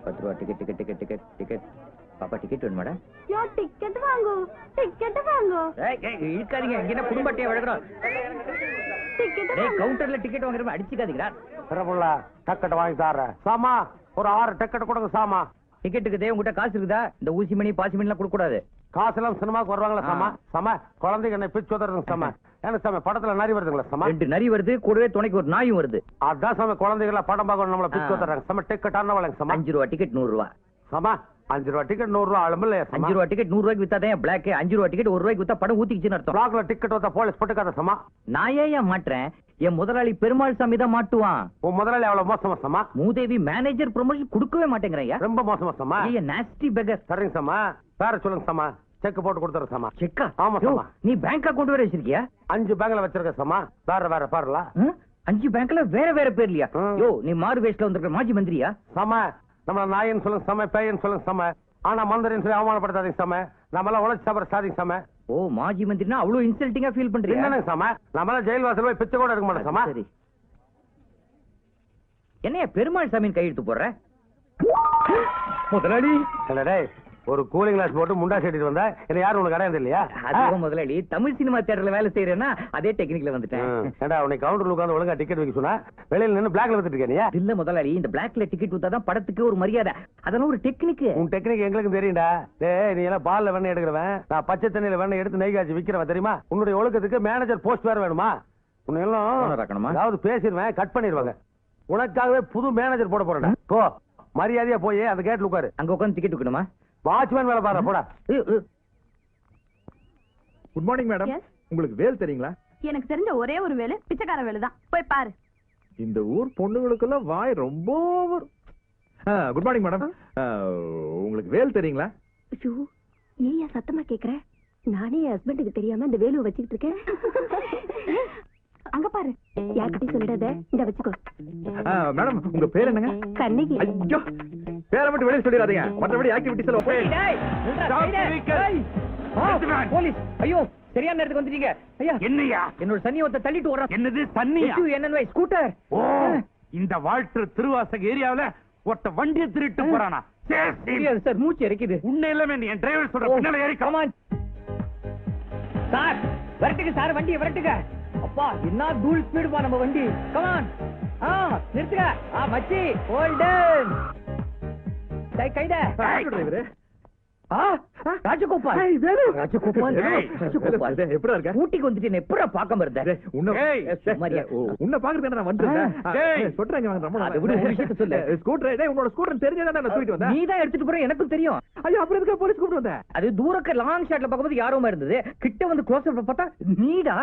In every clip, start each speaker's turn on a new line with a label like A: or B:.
A: 10 ரூபா ticket ticket ticket ticket ticket. பாப்பா ticket வேணுமாடா?
B: யோ ticket வாங்கு, டிக்கெட் வாங்கு.
A: இருக்காதீங்க, இங்க என்ன குடும்பத்தையே வழங்குறோம்.
B: டிக்கெட்
A: டேய் கவுண்டர்ல டிக்கெட் வாங்குறவங்க அடிச்சுக்காதீங்கடா.
C: பிரபுள்ள டிக்கெட் வாங்கி தரேன் சாமா. ஒரு 6 டிக்கெட் கொடுங்க சாமா.
A: டிக்கெட்டுக்கு தேவ உங்ககிட்ட காசு இருக்குதா? இந்த ஊசி மணி பாசி மணி எல்லாம் கொடுக்க கூடாது.
C: காசு எல்லாம் சினிமாக்கு வருவாங்களா சாமா? சாமா குழந்தைங்க என்ன பிச்சு உதறதுங்க சாமா. என்ன சாமி படத்துல நரி வருதுங்களா சாமா?
A: 2 நரி வருது, கூடவே துணைக்கு ஒரு நாயும் வருது.
C: அதான் சாமி குழந்தைகள படம் பார்க்கணும் நம்மள பிச்சு உதறாங்க சாமா. டிக்கெட் ஆனவளங்க சாமா.
A: 5 ரூபா டிக்கெட் 100 ரூபா.
C: சாமா 5 ரூபா டிக்கெட் 100 ரூபா ஆளுமில்ல.
A: 5 ரூபா டிக்கெட் 100 ரூபாய்க்கு வித்தாதான் பிளாக். 5 ரூபா டிக்கெட் 1 ரூபாய்க்கு வித்தா படம் ஊத்திக்கிச்சுன்னு அர்த்தம்.
C: பிளாக்ல டிக்கெட் வந்தா போலீஸ் போட்டுக்காத சாமா.
A: நான் ஏன் மாட்டறேன்? என் முதலாளி பெருமாள் சாமி தான் மாட்டுவான்.
C: உன் முதலாளி அவ்வளவு மோசமா சாமா?
A: மூதேவி மேனேஜர் ப்ரமோஷன் கொடுக்கவே மாட்டேங்கறயா.
C: ரொம்ப மோசமா சாமா.
A: ஏய் நாஸ்டி பெகர்.
C: சரிங்க சாமா. பேர சொல்லுங்க சாமா. செக் போட்டு கொடுத்துறேன் சாமா.
A: செக்கா?
C: ஆமா சாமா.
A: நீ பேங்க் அக்கவுண்ட் வேற வச்சிருக்கியா?
C: 5 பேங்க்ல வச்சிருக்க சாமா. வேற வேற பாருல.
A: 5 பேங்க்ல வேற வேற பேர்லையா? யோ நீ மாறு வேஷ்ல வந்திருக்க மாஜி மந்திரியா?
C: சாமா நம்மள நாயன்னு சொல்லுங்க சாமா, பேயன்னு சொல்லுங்க சாமா. ஆனா மந்திரின்னு சொல்லி அவமானப்படுத்தாதீங்க சாமா. நம்மளாம் உழைச்சு சாப்பிட சாதிங்க சாமா.
A: ஓ மாஜி மந்திரினா அவ்வளவு இன்சல்ட்டிங்கா ஃபீல் பண்றியா?
C: என்னங்க சாமா, நம்மளாம் ஜெயில் வாசல் போய் பிச்சை கூட இருக்க மாட்டோம் சாமா.
A: சரி என்னைய பெருமாள் சாமியின் கையெழுத்து போடுற? முதலாளி
C: டேய் ஒரு கூலிங் கிளாஸ் போட்டு முண்டா செட்டிட்டு வந்தா என்ன யாரும் உனக்கு அடையாது இல்லையா?
A: அதுவும் முதலாளி தமிழ் சினிமா தியேட்டர்ல வேலை செய்யறேன்னா அதே டெக்னிக்ல வந்துட்டேன்.
C: ஏண்டா உன்னை கவுண்டர்ல உட்கார்ந்து ஒழுங்கா டிக்கெட் வைக்க சொன்னா வெளியில நின்னு பிளாக்ல வித்துட்டு இருக்கியா?
A: இல்ல முதலாளி இந்த பிளாக்ல டிக்கெட் வித்தாதான் படத்துக்கு ஒரு மரியாதை. அதெல்லாம் ஒரு டெக்னிக்.
C: உன் டெக்னிக் எங்களுக்கு தெரியும்டா. டேய் நீ எல்லாம் பால்ல வெண்ணெய் எடுக்கிறவன், நான் பச்சை தண்ணியில வெண்ணெய் எடுத்து நெய் காய்ச்சி விக்கிறவன் தெரியுமா? உன்னுடைய ஒழுக்கத்துக்கு மேனேஜர் போஸ்ட் வேற வேணுமா? உன்னை எல்லாம் அதாவது பேசிடுவேன் கட் பண்ணிடுவாங்க. உனக்காகவே புது மேனேஜர் போட போறேன். போ மரியாதையா போய் அந்த கேட்ல உட்காரு.
A: அங்க உட்கார்ந்து டிக்கெட் விக்கணுமா?
C: வாட்ச்மேன் வேலை பாரு போடா.
D: Good morning madam. உங்களுக்கு வேல் தெரியுங்களா?
B: எனக்கு தெரிஞ்ச ஒரே ஒரு வேலை பிச்சைக்கார வேலை தான். போய் பாரு.
D: இந்த ஊர் பொண்ணுங்களுக்கெல்லாம் வாய் ரொம்ப. Good morning madam. உங்களுக்கு வேல் தெரியுங்களா?
B: ஐயோ ஏயா சத்தமா கேக்குற? நானே என் ஹஸ்பண்டுக்கு தெரியாம இந்த வேலுவை வச்சுக்கிட்டு இருக்கேன். அங்க பாரு. யார்கிட்டயும் சொல்லிடாத. இந்த வச்சுக்கோ.
D: மேடம் உங்க பேர் என்னங்க?
B: கண்ணகி.
D: ஐயோ பேரை மட்டும் வெளியே சொல்லிடாதீங்க. மற்றபடி ஆக்டிவிட்டிஸ் எல்லாம்
A: போலீஸ். ஐயோ சரியான நேரத்துக்கு வந்துட்டீங்க. ஐயா
C: என்னையா
A: என்னோட சன்னியத்தை தள்ளிட்டு வர்றான்.
C: என்னது தண்ணியா?
A: என்னன்னு ஸ்கூட்டர்.
C: ஓ இந்த வாழ்த்து திருவாசக ஏரியாவுல ஒருத்த வண்டியை திருட்டு போறானா?
A: சார் மூச்சு இறக்குது.
C: உன்னை எல்லாமே என் டிரைவர் சொல்ற பின்னால ஏறி கமான்.
A: சார் வரட்டுங்க சார், வண்டியை வரட்டுங்க. அப்பா என்ன தூள் ஸ்பீடு பா நம்ம வண்டி. கமான். நிறுத்துங்க. மச்சி ஹோல்டன். கைடா
D: டிரைவர்.
A: ராஜகோபால். ராஜகோபால்
D: எப்படா இருக்க?
A: ஊட்டிக்கு வந்துட்டு எப்படா பார்க்காம இருந்த?
D: உன்னை பாக்குறதுக்கு நான் வந்துட்டேன். சொல்றேன் உன்னோட ஸ்கூட்டர் தெரிஞ்சதான் நான் தூக்கிட்டு வந்தேன்.
A: நீ தான் எடுத்துட்டு போற எனக்கும் தெரியும்.
D: ஐயோ அப்புறம் எதுக்கு போலீஸ் கூப்பிட்டு வந்தேன்?
A: அது தூரக்க லாங் ஷாட்ல பார்க்கும்போது யாரோமா இருந்தது. கிட்ட வந்து க்ளோஸ் அப்ல பார்த்தா நீடா.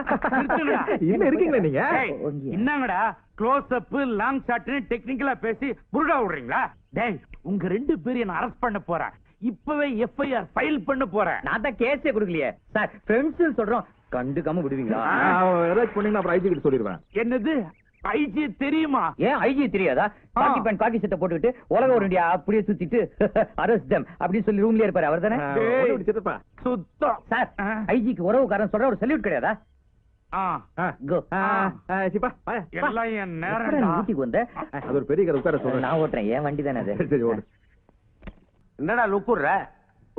D: என்ன இருக்கீங்களா நீங்க?
C: என்னங்கடா க்ளோஸ் அப் லாங் ஷாட் டெக்னிக்கலா பேசி புருடா விடுறீங்களா? டேய் உங்க 2 பேரையும் நான் அரெஸ்ட் பண்ண போறேன். இப்பவே எஃப்ஐஆர் ஃபைல் பண்ண போறேன்.
A: நான் தான் கேஸே கொடுக்கலையே சார். ஃப்ரெண்ட்ஸ் சொல்றோம் கண்டுக்காம விடுவீங்களா?
D: ஏதாச்சும் பண்ணீங்கன்னா அப்புறம் ஐஜி கிட்ட சொல்லிடுவேன்.
C: என்னது ஐஜி தெரியுமா?
A: ஏன் ஐஜி தெரியாதா? காக்கி பேண்ட் காக்கி சட்டை போட்டுக்கிட்டு உலக ஒரு இந்தியா அப்படியே சுத்திட்டு அரெஸ்ட் தம் அப்படின்னு சொல்லி ரூம்லயே இருப்பாரு அவர் தானே?
C: சுத்தம்
A: சார் ஐஜிக்கு உறவுக்காரன் சொல்ற ஒரு சல்யூட் கிடையாதா?
C: எல்லாம் என் நேரம்.
A: ஊட்டிக்கு வந்த
D: அது ஒரு பெரிய கதை. உட்கார சொல்றேன்.
A: நான் ஓட்டுறேன். ஏன் வண்டி தானே அது.
D: சரி ஓடு.
C: என்னடா லுக்குற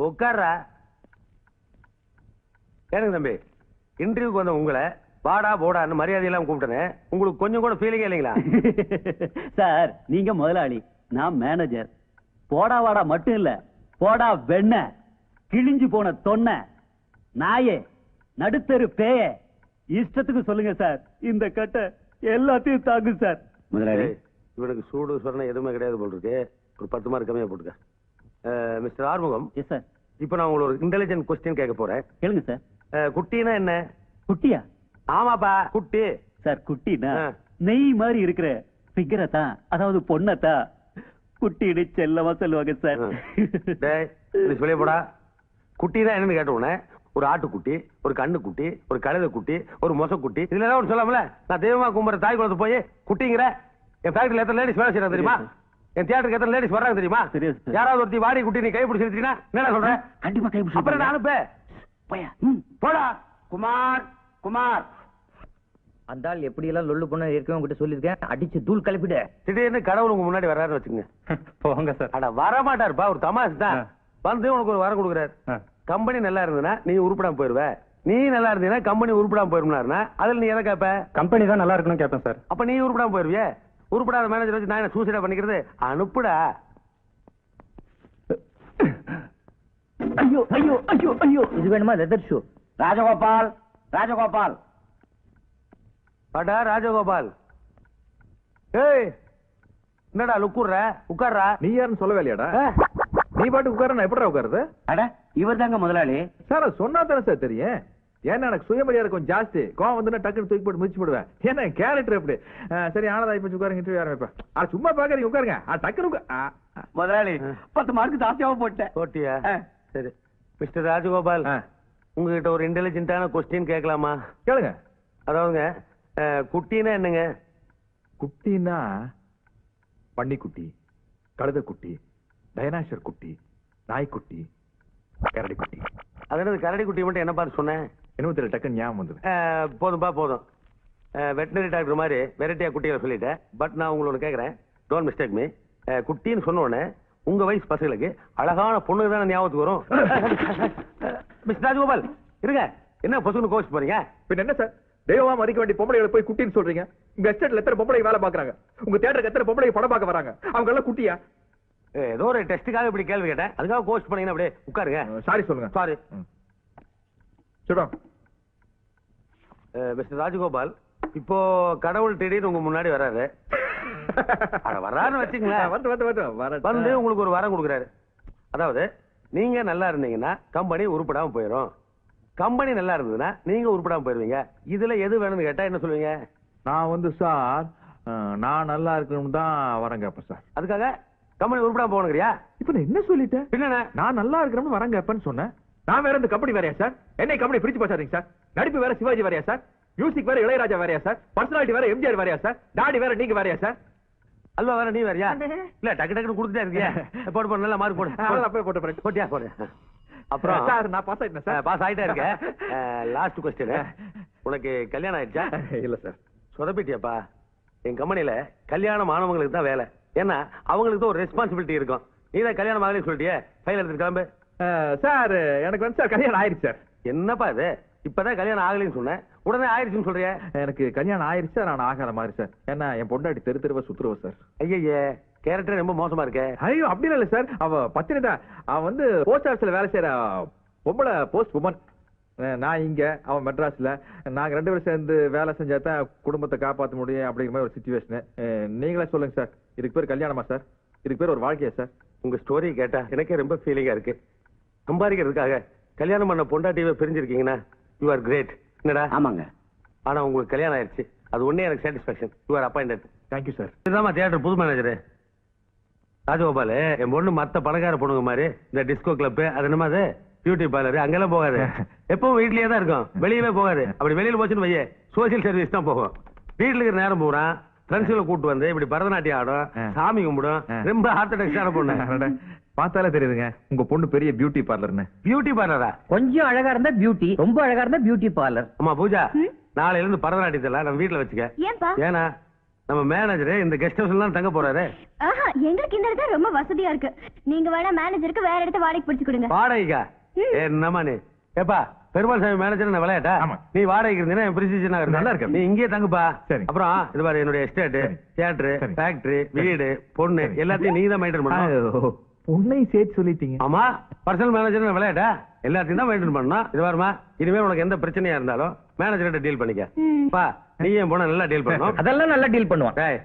C: உட்கார்ற. ஏனுங்க தம்பி இன்டர்வியூக்கு வந்த உங்களை வாடா போடான்னு மரியாதையெல்லாம் கூப்பிட்டேன். உங்களுக்கு கொஞ்சம் கூட ஃபீலிங்கே இல்லைங்களா?
E: சார் நீங்க முதலாளி, நான் மேனேஜர். போடா வாடா மட்டும் இல்ல, போடா வெண்ண, கிழிஞ்சு போன தொன்ன, நாயே, நடுத்தரு பேய, இஷ்டத்துக்கு சொல்லுங்க சார். இந்த கட்டை எல்லாத்தையும் தாங்கு சார்.
C: முதலாளி இவனுக்கு சூடு சொரணை எதுவுமே கிடையாது போல் இருக்கு. ஒரு 10 மார்க் கம்மியா போட்டுக்க. மிஸ்டர் ஆறுமுகம்.
E: Yes sir.
C: இப்ப நான் உங்களுக்கு ஒரு இன்டெலிஜென்ட் கொஸ்டின் கேட்க போறேன்.
E: கேளுங்க சார்.
C: குட்டினா என்ன?
E: குட்டியா?
C: ஆமாப்பா குட்டி.
E: சார் குட்டினா நெய் மாதிரி இருக்கிற பிகரை தான், அதாவது பொண்ணத்தான் குட்டின்னு செல்லமா சொல்லுவாங்க சார்.
C: வெளியே போடா. குட்டினா என்னன்னு கேட்டோன்னே ஒரு ஆட்டுக்குட்டி, ஒரு கண்ணுக்குட்டி, ஒரு கழுதை குட்டி, ஒரு மொசக்குட்டி, இதுல ஏதாவது ஒன்று சொல்லாமல. நான் தெய்வமா கும்பிட்ற தாய் குளத்து போய் குட்டிங்கிற. என் ஃபேக்டரியில் எத்தனை லேடிஸ் வேலை செய்யறாங்க தெரியுமா? என் தியேட்டருக்கு எத்தனை லேடிஸ் வர்றாங்க தெரியுமா? யாராவது ஒருத்தி வாடி குட்டி நீ கை பிடிச்சிருக்கீங்கன்னா என்ன சொல்றேன்?
E: கண்டிப்பா கை பிடிச்சி.
C: அப்புறம் நான் அனுப்பு போடா. குமார் குமார்
A: அந்த ஆள் எப்படி எல்லாம் லொல்லு பண்ண ஏற்கனவே உங்ககிட்ட சொல்லியிருக்கேன், அடிச்சு தூள் கிளப்பிடு.
C: திடீர்னு கடவுள் உங்க முன்னாடி வர்றாருன்னு வச்சுங்க.
D: போங்க சார்.
C: அட வர மாட்டாருப்பா, ஒரு தமாஷ் தான். வந்து உனக்கு ஒரு வரம் கொடுக்குறாரு. கம்பெனி நல்லா இருந்ததுன்னா நீ உருப்படாம போயிருவ, நீ நல்லா இருந்தீங்கன்னா கம்பெனி உருப்படாம போயிருந்தாருன்னா அதுல நீ எதை கேட்ப?
D: கம்பெனி தான் நல்லா இருக்கணும் கேட்பேன் சார்.
C: அப்ப நீ உருப்படாம போயிருவியே. உருப்படாத மேனேஜர் வச்சு நான் என்ன சூசைடா பண்ணிக்கிறது? அனுப்புடா.
A: ஐயோ ஐயோ ஐயோ ஐயோ, இது வேணுமா லெதர் ஷூ?
E: ராஜகோபால், ராஜகோபால்.
C: பாட்டா ராஜகோபால். ஏய் என்னடா லுக்குற? உட்கார்றா.
D: நீ யாருன்னு சொல்லவே இல்லையாடா? நீ பாட்டு உட்கார, நான் எப்படா உட்காருது?
E: அட இவர் தாங்க முதலாளி.
D: சார் அது சொன்னா தானே சார் தெரியும். ஏன்னா எனக்கு சுயமரியாதை கொஞ்சம் ஜாஸ்தி. கோவம் வந்து டக்குன்னு தூக்கி போட்டு முடிச்சு போடுவேன். ஏன்னா கேரக்டர் எப்படி? சரி ஆனதா இப்ப உட்காருங்க, இன்டர்வியூ ஆரம்பிப்பேன். சும்மா பாக்குறீங்க, உட்காருங்க. டக்குனு
E: முதலாளி 10 மார்க் ஜாஸ்தியாவ போட்டேன்.
C: போட்டியா? சரி மிஸ்டர் ராஜகோபால், உங்ககிட்ட ஒரு இன்டெலிஜென்ட்டான கொஸ்டின் கேட்கலாமா?
D: கேளுங்க.
C: அதாவதுங்க, குட்டினா என்னங்க?
D: குட்டினா பன்னிக்குட்டி, கழுதைக்குட்டி, டைனாசர் குட்டி, நாய்க்குட்டி, கரடி குட்டி.
C: அது என்னது கரடி குட்டி மட்டும் என்ன பார்த்து சொன்னேன்?
D: இன்னும் தெரியல, டக்குன்னு ஞாபகம் வந்தது.
C: போதும்பா போதும். வெட்டினரி டாக்டர் மாதிரி வெரைட்டியா குட்டிகளை சொல்லிட்டேன். பட் நான் உங்களை கேட்கறேன், டோன்ட் மிஸ்டேக் மீ. குட்டின்னு சொன்ன உடனே உங்க வயசு பசங்களுக்கு அழகான பொண்ணு தானே ஞாபகத்துக்கு வரும். மிஸ்டர் ராஜகோபால் இருங்க, என்ன பசங்க கோச்சு போறீங்க?
D: பின்ன என்ன சார், தெய்வமா மதிக்க வேண்டிய பொம்பளைகளை போய் குட்டின்னு சொல்றீங்க? உங்க எஸ்டேட்ல எத்தனை பொம்பளை வேலை பாக்குறாங்க? உங்க தியேட்டருக்கு எத்தனை பொம்பளை படம் பார்க்க வராங்க? அவங்க எல்லாம் குட்டியா?
C: ஏதோ ஒரு டெஸ்ட்டுக்காக இப்படி கேள்வி கேட்டேன், அதுக்காக கோச் பண்ணீங்கன்னா அப்படியே உட்காருங்க.
D: சாரி சொல்லுங்க.
C: சாரி.
D: சொல்றோம்.
C: மிஸ்டர் ராஜகோபால், இப்போ கடவுள் திடீர்னு உங்க முன்னாடி வர்றாரு. வர்றாருன்னு வச்சுங்களேன். வந்து உங்களுக்கு ஒரு வரம் கொடுக்குறாரு. அதாவது நீங்க நல்லா இருந்தீங்கன்னா கம்பெனி உருப்படாம போயிடும், கம்பெனி நல்லா இருந்ததுன்னா நீங்க உருப்படாம போயிருவீங்க. இதுல எது வேணும்னு கேட்டா என்ன சொல்லுவீங்க?
D: நான் வந்து சார், நான் நல்லா இருக்கணும் தான் வரேன் கேப்பேன் சார்.
C: அதுக்காக கம்பெனி உருப்படாம போகணுங்கிறியா?
D: இப்ப நான் என்ன சொல்லிட்டேன்?
C: பின்ன
D: நான் நல்லா இருக்கணும்னு வரேன் கேப்பேன்னு சொன்னேன். நான் வேற இந்த கம்பெனி வேறையா சார்? என்னை கம்பெனி பிரிச்சு பேசாதீங்க சார். நடிப்பு வேற சிவாஜி வேறையா சார்? மியூசிக் வேற இளையராஜா வேறையா சார்? பர்சனாலிட்டி வேற எம்ஜிஆர் வேறையா சார்? டாடி வேற நீங்க வேறையா சார்?
C: அல்வா வேற நீ வேறையா? இல்ல டக்கு டக்குன்னு கொடுத்துட்டே இருக்கியா? போட்டு போட்டு நல்லா மார்க் போட்டு
D: போட்டு
C: போட்டியா போடு. அப்புறம்
D: சார் நான் பாஸ் ஆயிட்டேன் சார்.
C: பாஸ் ஆயிட்டே இருக்கேன். லாஸ்ட் கொஸ்டின், உனக்கு கல்யாணம் ஆயிடுச்சா?
D: இல்ல சார்.
C: சொதப்பிட்டியாப்பா? என் கம்பெனில கல்யாணம் ஆனவங்களுக்கு தான் வேலை. ஏன்னா அவங்களுக்கு தான் ஒரு ரெஸ்பான்சிபிலிட்டி இருக்கும். நீ தான் கல்யாணம் ஆகலன்னு சொல்லிட்டியே, ஃபைல் எடுத்துட்டு கிளம்பு.
D: சார் எனக்கு வந்து சார் கல்யாணம் ஆயிருச்சு சார்.
C: என்னப்பா இது, இப்பதான் கல்யாணம் ஆகலைன்னு சொன்னேன், உடனே ஆயிடுச்சுன்னு சொல்றிய?
D: எனக்கு கல்யாணம் ஆயிருச்சு சார், நான் ஆகாத மாதிரி சார். ஏன்னா என் பொண்டாட்டி தெரு தெருவா சுத்துருவ சார்.
C: ஐயே, கேரக்டர் ரொம்ப மோசமா இருக்கே.
D: ஐயோ அப்படி இல்ல சார், அவ பத்தினி தான். அவ வந்து போஸ்ட் ஆபீஸ்ல வேலை செய்யற பொம்பளை போஸ்ட் உமன். நான் இங்க, அவன் மெட்ராஸ்ல. நாங்க 2 பேரும் சேர்ந்து வேலை செஞ்சா தான் குடும்பத்தை காப்பாற்ற முடியும் அப்படிங்கிற மாதிரி ஒரு சிச்சுவேஷன். நீங்களே சொல்லுங்க சார், இதுக்கு பேர் கல்யாணமா சார்? இதுக்கு பேர் ஒரு வாழ்க்கையா சார்?
C: உங்க ஸ்டோரி கேட்டா எனக்கே ரொம்ப ஃபீலிங்கா இருக்கு. சம்பாதிக்கிறதுக்காக கல்யாணம் பண்ண பொண்டாட்டியை பிரிஞ்சிருக்கீங்கன்னா யூ ஆர் கிரேட். என்னடா?
E: ஆமாங்க.
C: ஆனா உங்களுக்கு கல்யாணம் ஆயிடுச்சு, அது ஒன்னே எனக்கு satisfaction. You are appointed.
D: Thank you sir.
C: இதுதான் தியேட்டர் புது மேனேஜர் ராஜகோபால். என் பொண்ணு மத்த பணக்கார பொண்ணுங்க மாதிரி இந்த டிஸ்கோ கிளப், அது என்னமா அது பியூட்டி பார்லர், அங்கெல்லாம் போகாது. எப்பவும் வீட்லயே தான் இருக்கும், வெளியவே போகாது. அப்படி வெளியில போச்சுன்னு வையே, சோசியல் சர்வீஸ் தான் போகும். வீட்டுல இருக்கிற நேரம் போறான், ஃப்ரெண்ட்ஸ்களை கூட்டு வந்து இப்படி பரதநாட்டியம் ஆடும், சாமி கும்பிடும். ரொம்ப ஆர்த்தடாக்ஸான பொண்ணு.
D: பார்த்தாலே தெரியுதுங்க உங்க பொண்ணு பெரிய பியூட்டி பார்லர்னு.
C: பியூட்டி பார்லரா?
A: கொஞ்சம் அழகா இருந்தா பியூட்டி, ரொம்ப அழகா இருந்தா பியூட்டி பார்லர்.
C: அம்மா பூஜா, நாளையில இருந்து பரதநாட்டியத்துல நம்ம வீட்டுல வச்சுக்க.
B: ஏன்பா?
C: ஏன்னா நம்ம மேனேஜர் இந்த கெஸ்ட் ஹவுஸ்ல எல்லாம் தங்க போறாரு.
B: எங்களுக்கு இந்த இடத்துல ரொம்ப வசதியா இருக்கு. நீங்க வேணா மேனேஜருக்கு வேற இடத்த வாடகை பிடிச்சு கொடுங்க.
C: வாடகைக்கா? என்னமா நீ? ஏப்பா பெருமாள் சாமி மேனேஜர் நான் விளையாட்டா? நீ வாடகைக்கு இருந்தீங்கன்னா என் பிரிசிஷன் நல்லா இருக்கு. நீ இங்கே தங்குப்பா. அப்புறம் இது பாரு, என்னுடைய எஸ்டேட், தியேட்டர், ஃபேக்டரி, வீடு, பொண்ணு எல்லாத்தையும் நீ தான் மெயின்டைன் பண்ணணும்.
D: பொண்ணையும் சேர்த்து சொல்லிட்டீங்க.
C: ஆமா, பர்சனல் மேனேஜர் விளையாட்டா? எல்லாத்தையும் தான் மெயின்டைன் பண்ணணும். இது பாருமா, இனிமே உனக்கு எந்த பிரச்சனையா இருந்தாலும் மேனேஜர்கிட்ட டீல் பண்ணிக்க. பா, நீ என் பொண்ணை நல்லா டீல் பண்ணணும்.
A: அதெல்லாம் நல்லா டீல் பண்ணுவான்.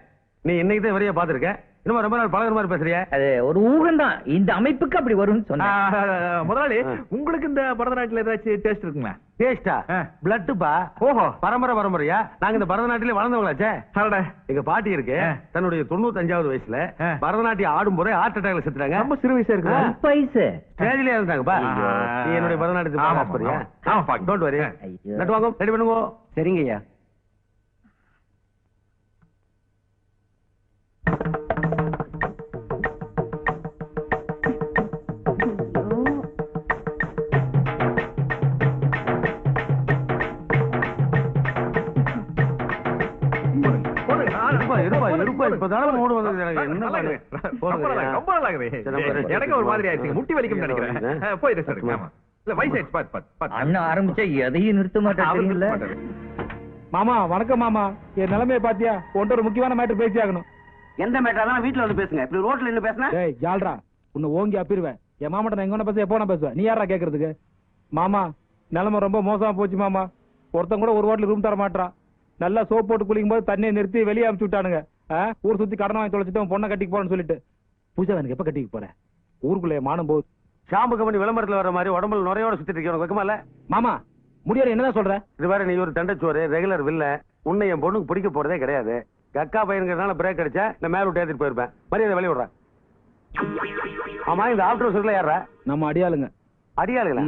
C: நீ இன்னைக்கு தான் வரைய பாத்துருக்க, இன்னும் ரொம்ப நாள் பழகுற மாதிரி பேசுறிய.
A: அது ஒரு ஊகம் தான், இந்த அமைப்புக்கு அப்படி வரும்னு சொன்னா.
D: முதலாளி, உங்களுக்கு இந்த பரதநாட்டில ஏதாச்சும் டேஸ்ட் இருக்குங்களா?
C: டேஸ்டா? பிளட்டுப்பா.
D: ஓஹோ,
C: பரம்பரையா நாங்க இந்த பரதநாட்டிலே வளர்ந்தவங்களாச்சே. எங்க பாட்டி இருக்கு, தன்னுடைய 95வது வயசுல பரதநாட்டியம் ஆடும் போதே ஹார்ட் அட்டாக்ல செத்துட்டாங்க.
D: ரொம்ப சிறு வயசா இருக்கு.
A: வயசு
C: ஸ்டேஜ்லயே இருந்தாங்கப்பா. நீ என்னுடைய பரதநாட்டியத்தை டோன்ட் வரி. நட்டு வாங்க, ரெடி பண்ணுங்க.
E: சரிங்க ஐயா.
C: இப்பதான மூடு வந்தது எனக்கு. என்ன பண்ணு?
D: ரொம்ப நல்லா இருக்குது. எனக்கு ஒரு மாதிரி ஆயிடுச்சு. முட்டி வலிக்கும்னு நினைக்கிறேன். போய் ரெஸ்ட் எடுங்க. ஆமா. இல்ல வயசு ஆயிடுச்சு. பாத்து.
A: அண்ணன் ஆரம்பிச்சா எதையும் நிறுத்த மாட்டாங்க.
F: மாமா வணக்கம் மாமா. என் நிலைமையை பாத்தியா? உன்ட்ட ஒரு முக்கியமான மேட்டர் பேசி ஆகணும்.
E: எந்த மேட்டர் வீட்டுல வந்து பேசுங்க. இப்படி ரோட்ல நின்னு பேசினா
F: ஏய் ஜால்ரா, உன்னை ஓங்கி அப்பிடுவேன். என் மாமாட்ட நான் எங்க பேச எப்போ நான் பேசுவேன். நீ யாரா கேக்குறதுக்கு? மாமா நிலைமை ரொம்ப மோசமா போச்சு மாமா. ஒருத்தன் கூட ஒரு ஹோட்டல் ரூம் தர மாட்டான். நல்லா சோப் போட்டு குளிக்கும் போது தண்ணியை நிறுத்தி வெளியே அனுப்பிச்சு விட்டானுங்க. ஊர் சுத்தி கடன் வாங்கி தொலைச்சிட்டு பொண்ணை கட்டிக்கு போறேன்னு சொல்லிட்டு. பூஜா எனக்கு எப்ப கட்டிக்கு போறேன்? ஊருக்குள்ளே மானம் போகுது.
C: ஷாம்பு கம்பெனி விளம்பரத்துல வர மாதிரி உடம்புல நுரையோட சுத்திட்டு இருக்கேன். உனக்கு வெக்கமா இல்ல?
F: மாமா முடியாது என்னதான் சொல்ற?
C: இது வேற, நீ ஒரு தண்டச்சோறு ரெகுலர் வில்ல. உன்னை என் பொண்ணுக்கு பிடிக்க போறதே கிடையாது. அக்கா பையனுங்கிறதுனால பிரேக் அடிச்சா நான் மேல விட்டு ஏத்திட்டு போயிருப்பேன். மரியாதை வெளிய விடுறேன். ஆமா, இந்த ஆஃப்டர் ஹவுஸ்ல யாரா?
F: நம்ம அடியாளுங்க.
C: அடியாளுங்களா?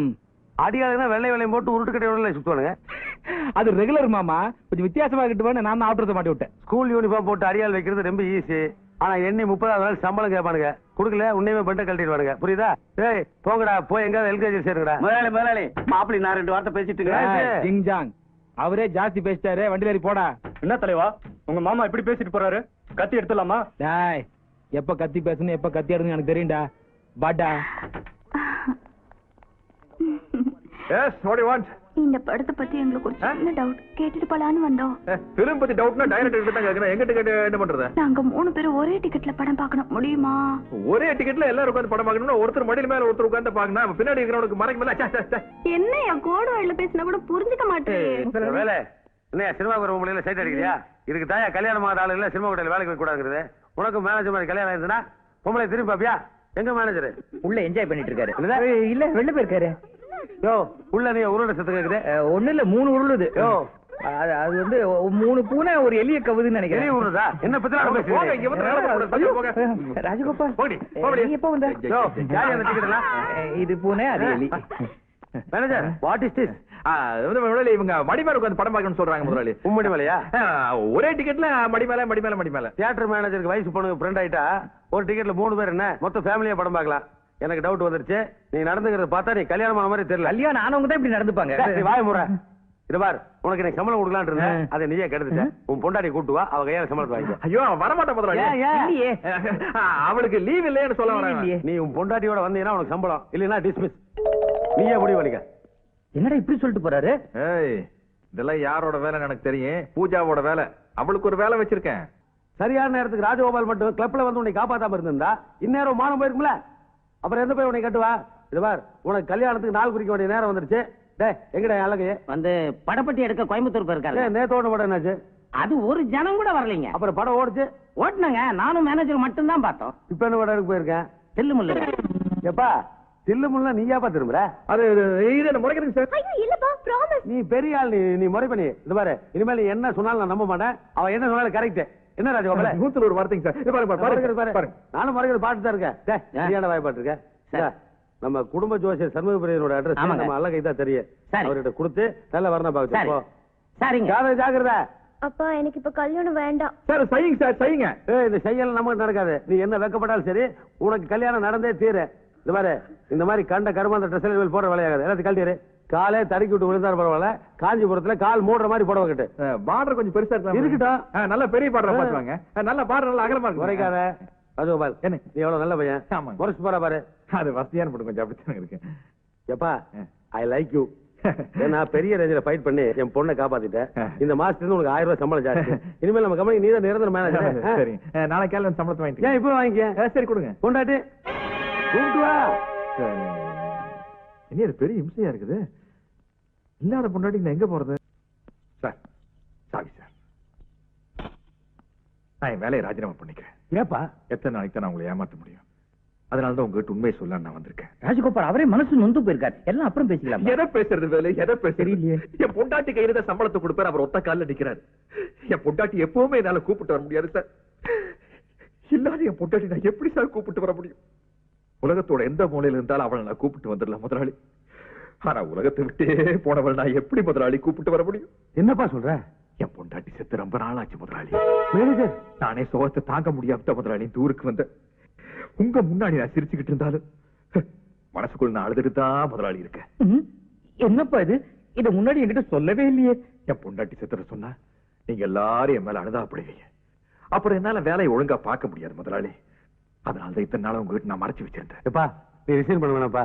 C: அடியாளுங்கன்னா வெள்ளை வெள்ளையும் போட்டு உருட்டு கட்டையோட சுத்துவானுங்க.
F: அது ரெகுலர் மாமா. கொஞ்சம் வித்தியாசமா கிட்டு நான் ஆஃப்டர் மாட்டி விட்டேன்.
C: ஸ்கூல் யூனிஃபார்ம் போட்டு அடியாள் வைக்கிறது ரொம்ப ஈஸி. ஆனா எண்ணி 30 நாள் சம்பளம் கேட்பானுங்க. குடுக்கல உன்னையுமே பெண்ட கழட்டிடுவானுங்க. புரியுதா? ஏய் போங்கடா, போய் எங்க எல்கேஜி சேருங்கடா.
E: முதலாளி மாப்பிள்ளை நான் 2 வார்த்தை பேசிட்டு
F: ஜிங் ஜாங் அவரே ஜாஸ்தி பேசிட்டாரு. வண்டி ஏறி போடா.
A: என்ன தலைவா உங்க மாமா இப்படி பேசிட்டு போறாரு? கத்தி எடுத்துலாமா?
F: டேய் எப்ப கத்தி பேசணும் எப்ப கத்தி எடுன்னு எனக்கு தெரியும்டா. பாட்டா
D: Yes, what do you want?
B: இந்த படத்தை பத்தி எங்களுக்கு ஒரு சின்ன டவுட். கேட்டுட்டு போலான்னு வந்தோம்.
D: film பத்தி டவுட்னா டைரக்டர் கிட்ட தான் கேக்குறேன். எங்க டிக்கெட் என்ன பண்றது?
B: நாங்க 3 பேரும் ஒரே டிக்கெட்ல படம் பார்க்கணும். முடியுமா?
D: ஒரே டிக்கெட்ல எல்லாரும் உட்கார்ந்து படம் பார்க்கணும்னா ஒருத்தர் மடியில மேல ஒருத்தர் உட்கார்ந்து பார்க்கணும். பின்னாடி இருக்கிறவனுக்கு மறைக்க மேல
B: என்ன என் கோடு வழியில பேசினா கூட புரிஞ்சுக்க மாட்டேன்.
C: வேலை என்ன சினிமா முடியல சைட் அடிக்கிறியா? இதுக்கு தாயா கல்யாணம் ஆகிற ஆளு இல்ல சினிமா கடையில் வேலைக்கு போய் கூடாதுங்கிறது. உனக்கு மேனேஜர் மாதிரி கல்யாணம் ஆயிருந்தா பொம்பளை திரும்பி பாப்பியா? எங்க மேனேஜர்
A: உள்ள என்ஜாய் பண்ணிட்டு இருக்காரு. இல்ல வெளில போயிருக்காரு.
C: யோ உள்ள நீ உருளை சத்து கேக்குது.
A: ஒண்ணு இல்ல 3 உருளுது. யோ அது வந்து 3 பூனை ஒரு எலிய கவுதுன்னு நினைக்கிறேன்.
C: எலிய உருளுதா? என்ன பத்தி
A: ராஜகோபால்
C: போடி
A: நீ எப்ப வந்த?
C: யோ யார் அந்த டிக்கெட் எல்லாம்?
A: இது பூனை அது எலி.
C: Manager what is this?
D: முதலாளி இவங்க மடி மேல உட்கார்ந்து படம் பார்க்கணும்னு சொல்றாங்க. முதலாளி
C: உம்மடி மேலையா?
D: ஒரே டிக்கெட்ல மடி மேல
C: தியேட்டர் மேனேஜருக்கு வயசு பொண்ணுக்கு ஃப்ரெண்ட் ஆயிட்டா ஒரு டிக்கெட்ல 3 பேர் என்ன மொத்த ஃபேமிலியா படம் பார்க்கலாம். எனக்கு டவுட் வந்துருச்சு. நீ நடந்துக்கிறத பார்த்தா நீ கல்யாணம் ஆன மாதிரி தெரியல.
A: கல்யாணம் ஆனவங்க தான் இப்படி நடந்துப்பாங்க.
C: வாய முறை. இது பார், உனக்கு எனக்கு சம்பளம் கொடுக்கலான்னு இருந்தேன். அதை நீயே கெடுத்துட்ட. உன் பொண்டாடி கூட்டு வா, அவ கையால சம்பளம் வாங்கி.
D: ஐயோ வரமாட்டா முதலாளி. அவளுக்கு லீவ் இல்லைன்னு சொல்ல வராங்க.
C: நீ உன் பொண்டாட்டியோட வந்தீங்கன்னா உனக்கு சம்பளம், இல்லைன்னா டிஸ்மிஸ். நீயே முடிவு பண்ணிக்க.
A: என்னடா இப்படி சொல்லிட்டு போறாரு?
D: இதெல்லாம் யாரோட வேலை எனக்கு தெரியும். பூஜாவோட வேலை. அவளுக்கு ஒரு வேலை வச்சிருக்கேன்.
C: சரியான நேரத்துக்கு ராஜகோபால் மட்டும் கிளப்ல வந்து உன்னை காப்பாத்தாம இருந்திருந்தா இந்நேரம் மானம் போயிருக்கும்ல. அப்புறம் எந்த போய் உன்னை கட்டுவா? இது பார், உனக்கு கல்யாணத்துக்கு நாள் குறிக்க வேண்டிய நேரம் வந்துருச்சு. டே எங்கடா அழகு
E: வந்து படப்பட்டி எடுக்க கோயம்புத்தூர் போயிருக்காரு.
C: நேத்தோட படம் என்னாச்சு?
E: அது ஒரு ஜனம் கூட வரலைங்க.
C: அப்புறம் படம் ஓடுச்சு.
E: ஓட்டுனாங்க, நானும் மேனேஜர் மட்டும் தான் பார்த்தோம்.
C: இப்ப என்ன படம் போயிருக்கேன்?
E: செல்லுமுல்ல.
C: எப்பா தில்லுமுல்ல நீயாப்பா திரும்புற?
D: அது இது என்ன முறைக்கிறீங்க சார்?
B: ஐயோ இல்லப்பா ப்ராமிஸ்.
C: நீ பெரிய ஆள், நீ முறை பண்ணி. இது பாரு, இனிமேல் நீ என்ன சொன்னாலும் நான் நம்ப மாட்டேன். அவ என்ன சொன்னாலும் கரெக்ட். என்ன ராஜகோபால
D: 100 வார்த்தைங்க சார். இது பாருங்க.
C: நானும் மறைக்கிறது பாட்டு தான் இருக்கேன். நீ வாய் பாட்டு இருக்கேன். நம்ம குடும்ப ஜோசியர் சண்முகப்பிரியனோட அட்ரஸ் நம்ம அல்ல கைதா தெரியும். அவர்கிட்ட கொடுத்து நல்ல வரணும் பாக்க.
E: சரிங்க.
C: ஜாகிரதா.
B: அப்பா எனக்கு இப்ப கல்யாணம் வேண்டாம்.
D: சார் செய்யுங்க சார் செய்யுங்க.
C: இந்த செய்யல் நமக்கு நடக்காது. நீ என்ன வெக்கப்பட்டாலும் சரி, உனக்கு கல்யாணம் நடந்தே தீரு. இது மாதிரி இந்த மாதிரி கண்ட கருமாந்த ட்ரெஸ் போடுற வேலையாகாது. எல்லாத்தையும் கழட்டிடு. காலே தடுக்கி விட்டு விழுந்தாரு பரவாயில்ல. காஞ்சிபுரத்துல கால் மூடுற மாதிரி புடவை கட்டு.
D: பார்டர் கொஞ்சம் பெருசா
C: இருக்கட்டும்.
D: நல்ல பெரிய பார்டர் பாத்துவாங்க. நல்ல பார்டர் நல்ல அகலமா இருக்கு.
C: குறைக்காத ராஜகோபால். என்ன நீ எவ்வளவு நல்ல பையன். முறைச்சு போற பாரு.
D: அது வசதியான போட்டு கொஞ்சம் அப்படித்தான் இருக்கு.
C: எப்பா ஐ லைக் யூ. நான் பெரிய ரேஞ்சில ஃபைட் பண்ணி என் பொண்ணை காப்பாத்திட்டேன். இந்த மாசத்துல இருந்து உனக்கு 1000 ரூபாய் சம்பளம் ஜாஸ்தி. இனிமேல் நம்ம கம்பெனி நீ தான் நிரந்தர மேனேஜர்.
D: சரி நாளைக்கு காலையில சம்பளத்தை வாங்கிட்டு.
C: ஏன் இப்போ வாங்கிக்க?
D: சரி கொடுங்க.
C: கொண்டாட்டு கூப்பிட்டு வா.
D: இனி அது பெரிய இம்சையா இருக்குது. இல்லாத பொண்டாட்டி நான் எங்க போறது? சார் சாரி சார், நான் என் வேலையை ராஜினாமா பண்ணிக்கிறேன்.
C: ஏப்பா
D: எத்தனை நாளைக்கு தான் நான் உங்களை ஏமாத்த முடியும்? அதனாலதான் உங்ககிட்ட உண்மையை சொல்ல நான் வந்திருக்கேன்.
A: ராஜகோபால் அவரே மனசு நொந்து போயிருக்காரு. எல்லாம் அப்புறம் பேசிக்கலாம்.
D: எதை பேசுறது வேலை? எதை பேசுறீங்க? என் பொண்டாட்டி கையில தான் சம்பளத்தை கொடுப்பாரு. அவர் ஒத்த காலில் நிக்கிறாரு. என் பொண்டாட்டி எப்பவுமே என்னால கூப்பிட்டு வர முடியாது சார். இல்லாத என் பொண்டாட்டி நான் எப்படி சார் கூப்பிட்டு வர முடியும்? உலகத்தோட எந்த மூலையில இருந்தாலும் அவளை நான் கூப்பிட்டு வந்துடலாம் முதலாளி. ஆனா உலகத்தை விட்டே போனவள் நான் எப்படி முதலாளி கூப்பிட்டு வர முடியும்?
C: என்னப்பா சொல்ற?
D: என் பொண்டாட்டி செத்து ரொம்ப நாளாச்சு முதலாளி.
C: மேனேஜர்
D: நானே சோகத்தை தாங்க முடியாம முதலாளி தூருக்கு வந்த. உங்க முன்னாடி நான் சிரிச்சுக்கிட்டு இருந்தாலும் மனசுக்குள்ள நான் அழுதுட்டு தான் முதலாளி இருக்கேன்.
A: என்னப்பா இது? இத முன்னாடி என்கிட்ட சொல்லவே இல்லையே.
D: என் பொண்டாட்டி செத்துற சொன்னா நீங்க எல்லாரும் என் மேல அழுதா அப்படிவீங்க. அப்புறம் என்னால வேலையை ஒழுங்கா பார்க்க முடியாது முதலாளி. அதனால தான் இத்தனை நாள் உங்ககிட்ட நான் மறைச்சு வச்சிருந்தேன்.
C: எப்பா நீ ரிசைன் பண்ண வேணாப்பா.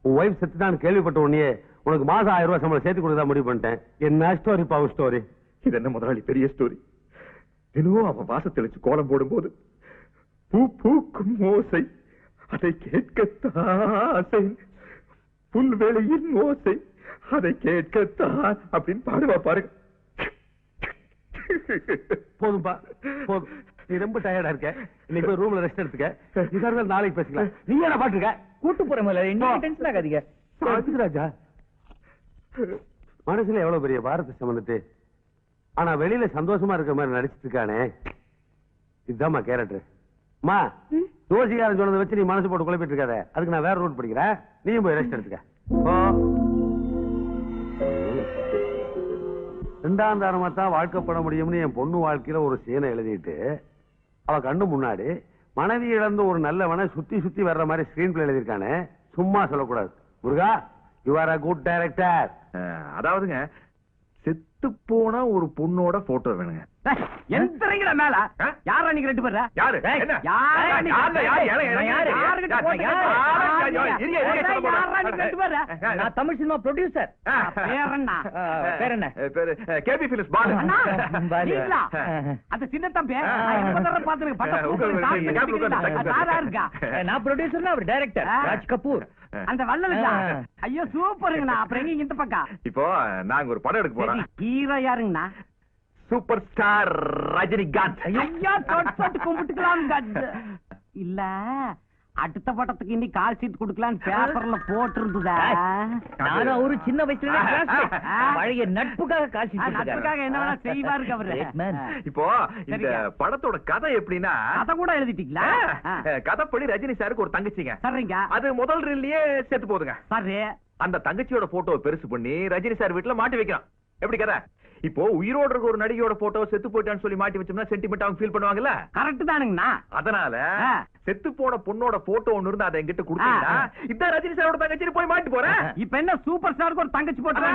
C: உன் ஒய்ஃப் செத்துட்டான்னு கேள்விப்பட்ட உடனே உனக்கு மாசம் 1000 ரூபாய் சம்பளம் சேர்த்து கொடுத்தா முடிவு பண்ணிட்டேன். என்ன ஸ்டோரிப்பா உன் ஸ்டோரி?
D: இது என்ன முதலாளி பெரிய ஸ்டோரி? தினமும் அவன் வாசல் தெளிச்சு கோலம் போடும்போது பூ பூக்கும் ஓசை அதை கேட்கத்தான், புல்வெளியின் ஓசை அதை கேட்கத்தான் அப்படின்னு பாடுவா பாருங்க.
C: போதும்பா போதும். நீ ரொம்ப டயர்டா இருக்க. இன்னைக்கு போய் ரூம்ல ரெஸ்ட் எடுத்துக்க. இதா நாளைக்கு பேசிக்கலாம். நீ என்ன பாட்டுருக்க?
A: கூட்டு போற முதலாளி, இன்னும் டென்ஷன் ஆகாதீங்க.
C: ராஜா மனசுல எவ்வளவு பெரிய பாரத்தை சுமந்துட்டு ஆனா வெளியில சந்தோஷமா இருக்க மாதிரி நடிச்சிட்டு இருக்கானே, இதுதான்மா கேரக்டர். அம்மா ஜோசிகாரன் சொன்னதை வச்சு நீ மனசு போட்டு குழப்பிட்டு இருக்காத. அதுக்கு நான் வேற ரூட் படிக்கிறேன். நீயும் போய் ரெஸ்ட் எடுத்துக்க. ரெண்டாம் தாரமா தான் வாழ்க்கப்பட முடியும்னு என் பொண்ணு வாழ்க்கையில ஒரு சீனை எழுதிட்டு அவ கண்ணு முன்னாடி மனைவி இழந்து ஒரு நல்லவனை சுத்தி சுத்தி வர்ற மாதிரி ஸ்கிரீன் பிளே எழுதியிருக்கானே, சும்மா சொல்லக்கூடாது. முருகா, you are a good director.
D: அதாவதுங்க செத்து போன ஒரு பொண்ணோட போட்டோ வேணுங்க.
E: எந்திரங்கடா மேல. யாரா நீங்க ரெண்டு பேரா?
D: யாரு? என்ன?
A: நான் தமிழ் சினிமா ப்ரொடியூசர். பேர் என்ன?
D: KB Philips Balu.
E: அந்த சின்ன தம்பி
A: நான் ப்ரொடியூசர், அவர் டைரக்டர் ராஜ் கபூர்.
E: அந்த வல்லலுக்கா? ஐயோ சூப்பருங்கண்ணா. அப்புறம் எங்க இந்த பக்கம்?
D: இப்போ நாங்க ஒரு படம் எடுக்க போறோம்.
E: ஹீரோ யாருங்கண்ணா?
D: Super star Rajinikanth.
E: ஐயா தொட்டு கும்பிட்டுக்கலாம். இல்ல அடுத்த படத்துக்கு இன்னி கால் சீட் குடுக்கலான்னு பேப்பர்ல போட்டிருந்ததா?
A: நானும் ஒரு சின்ன வயசுல பழைய நட்புக்காக காசு
E: நட்புக்காக என்ன வேணா செய்வாரு அவரு.
D: இப்போ இந்த படத்தோட கதை எப்படின்னா,
E: கதை கூட எழுதிட்டீங்களா?
D: கதைப்படி ரஜினி சாருக்கு ஒரு தங்கச்சிங்க.
E: சரிங்க.
D: அது முதல் ரீல்லயே செத்து போகுதுங்க.
E: சரி.
D: அந்த தங்கச்சியோட போட்டோ பெருசு பண்ணி ரஜினி சார் வீட்டுல மாட்டி வைக்கிறான். எப்படி கதை? இப்போ உயிரோடு இருக்க ஒரு நடிகையோட போட்டோ செத்து போயிட்டான்னு சொல்லி மாட்டி வச்சோம்னா சென்டிமெண்ட் அவங்க ஃபீல் பண்ணுவாங்கல்ல?
E: கரெக்ட் தானுங்கண்ணா.
D: அதனால செத்து போன பொண்ணோட போட்டோ ஒன்னு இருந்தா அதை என்கிட்ட கொடுத்தீங்கன்னா இதான் ரஜினி சாரோட தங்கச்சி போய் மாட்டி போறேன்.
E: இப்ப என்ன சூப்பர் ஸ்டாருக்கு ஒரு தங்கச்சி போட்டு